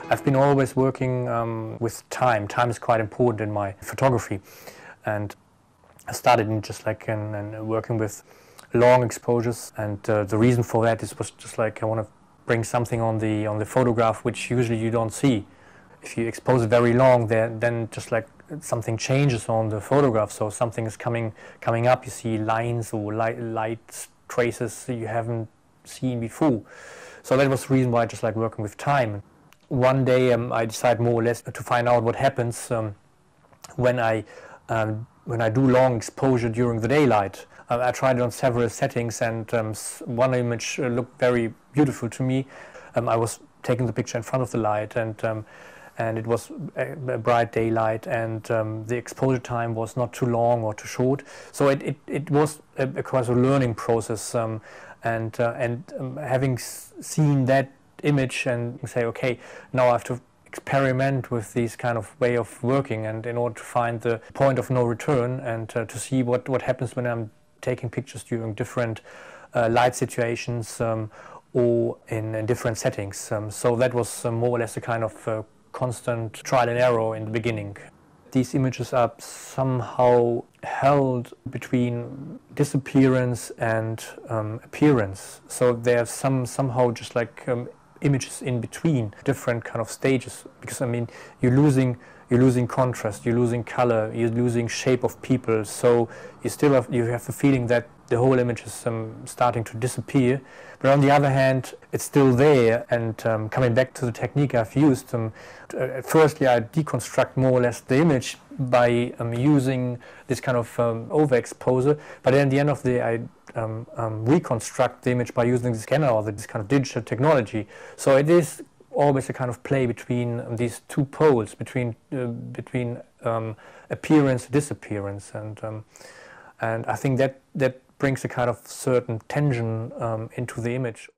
I've been always working with time. Time is quite important in my photography, and I started in working with long exposures, and the reason for that was just like I want to bring something on the photograph which usually you don't see. If you expose it very long, then just like something changes on the photograph, so something is coming up. You see lines or light traces you haven't seen before. So that was the reason why I just like working with time. One day I decided more or less to find out what happens when I do long exposure during the daylight. I tried it on several settings, and one image looked very beautiful to me. I was taking the picture in front of the light, and it was a bright daylight, and the exposure time was not too long or too short. So it was a quite a learning process, and having seen that image and say, okay, now I have to experiment with this kind of way of working, and in order to find the point of no return, and to see what happens when I'm taking pictures during different light situations or in different settings. So that was more or less a kind of constant trial and error in the beginning. These images are somehow held between disappearance and appearance. So there's somehow just like images in between different kind of stages, because I mean you're losing contrast, you're losing color, you're losing shape of people, so you have the feeling that the whole image is starting to disappear. But on the other hand, it's still there. And coming back to the technique I've used, firstly I deconstruct more or less the image by using this kind of overexposure, but then at the end of the day I reconstruct the image by using the scanner or this kind of digital technology. So it is always a kind of play between these two poles, between appearance and disappearance, and I think that brings a kind of certain tension into the image.